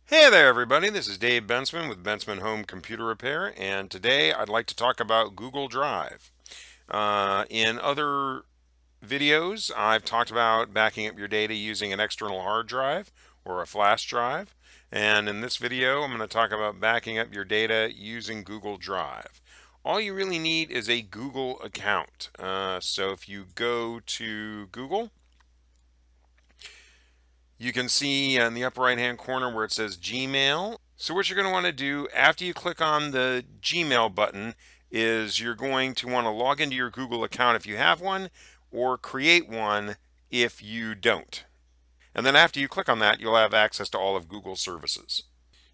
Hey there, everybody. This is Dave Bensman with Bensman Home Computer Repair, and today I'd like to talk about Google Drive. In other videos, I've talked about backing up your data using an external hard drive or a flash drive, and in this video, I'm going to talk about backing up your data using Google Drive. All you really need is a Google account. So if you go to Google, you can see in the upper right hand corner where it says Gmail. So what you're going to want to do after you click on the Gmail button is you're going to want to log into your Google account if you have one, or create one if you don't. And then after you click on that, you'll have access to all of Google's services.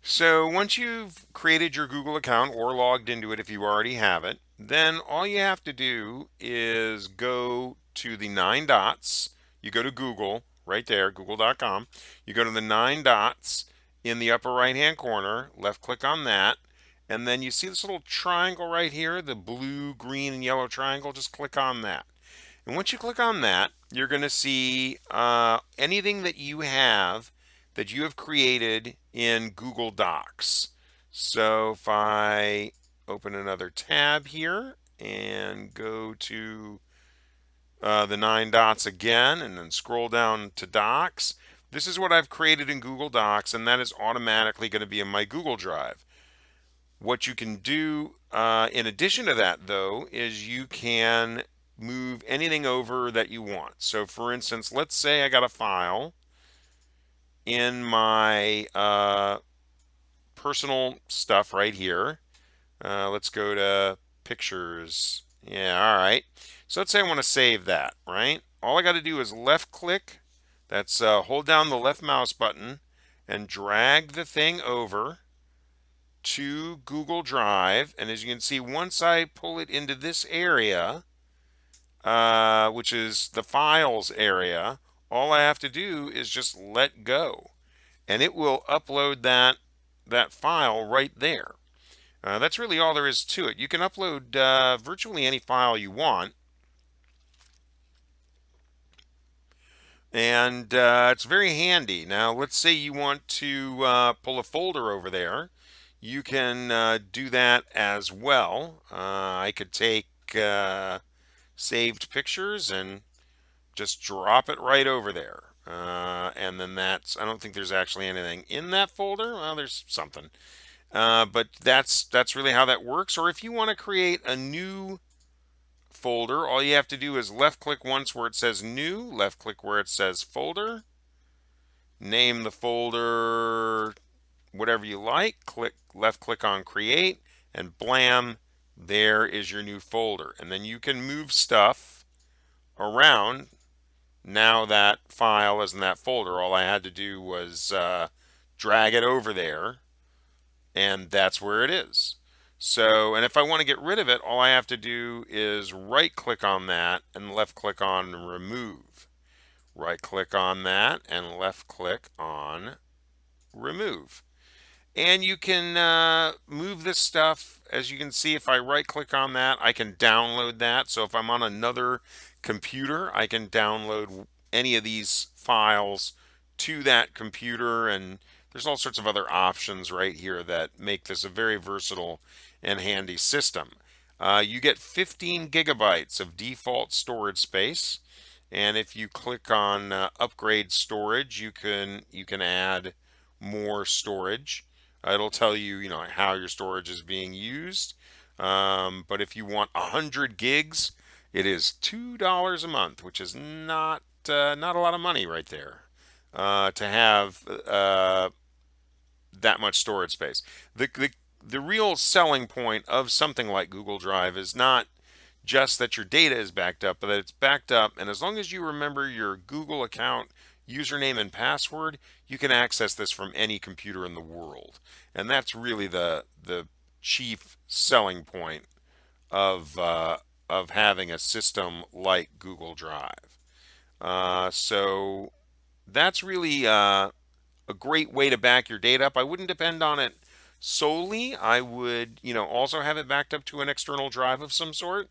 So once you've created your Google account or logged into it if you already have it, then all you have to do is go to the nine dots. You go to Google right there, google.com. You go to the nine dots in the upper right hand corner, left click on that, and then you see this little triangle right here, the blue, green, and yellow triangle. Just click on that. And once you click on that, you're going to see anything that you have created in Google Docs. So if I open another tab here and go to the nine dots again and then scroll down to Docs, this is what I've created in Google Docs, and that is automatically going to be in my Google Drive. What you can do in addition to that, though, is you can move anything over that you want. So for instance, let's say I got a file in my personal stuff right here. Let's go to pictures. Yeah, all right. So let's say I want to save that, right? All I got to do is left click. That's hold down the left mouse button and drag the thing over to Google Drive. And as you can see, once I pull it into this area, which is the files area, all I have to do is just let go, and it will upload that file right there. That's really all there is to it. You can upload virtually any file you want, and it's very handy. Now, let's say you want to pull a folder over there. You can do that as well. I could take saved pictures and just drop it right over there. And then I don't think there's actually anything in that folder. Well, there's something. But that's really how that works. Or if you want to create a new folder, all you have to do is left click once where it says new, left click where it says folder, name the folder whatever you like, left click on create, and blam, there is your new folder. And then you can move stuff around. Now that file is in that folder. All I had to do was drag it over there, and that's where it is. So, and if I want to get rid of it, all I have to do is right click on that and left click on remove. Right click on that and left click on remove. And you can move this stuff. As you can see, if I right click on that, I can download that. So if I'm on another computer, I can download any of these files to that computer. And there's all sorts of other options right here that make this a very versatile and handy system. You get 15 gigabytes of default storage space. And if you click on upgrade storage, you can add more storage. It'll tell you, how your storage is being used. But if you want 100 gigs, it is $2 a month, which is not a lot of money right there to have that much storage space. The real selling point of something like Google Drive is not just that your data is backed up, but that it's backed up, and as long as you remember your Google account username and password, you can access this from any computer in the world. And that's really the chief selling point of having a system like Google Drive. So that's really a great way to back your data up. I wouldn't depend on it solely. I would, also have it backed up to an external drive of some sort.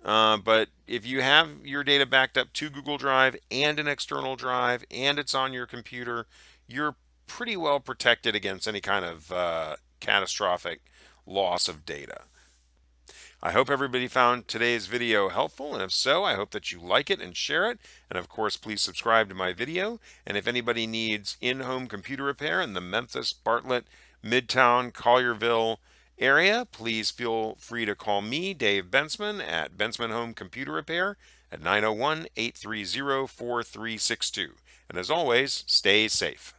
But if you have your data backed up to Google Drive and an external drive and it's on your computer, you're pretty well protected against any kind of catastrophic loss of data. I hope everybody found today's video helpful, and if so, I hope that you like it and share it. And of course, please subscribe to my video. And if anybody needs in-home computer repair in the Memphis, Bartlett, Midtown, Collierville area, please feel free to call me, Dave Bensman, at Bensman Home Computer Repair at 901-830-4362. And as always, stay safe.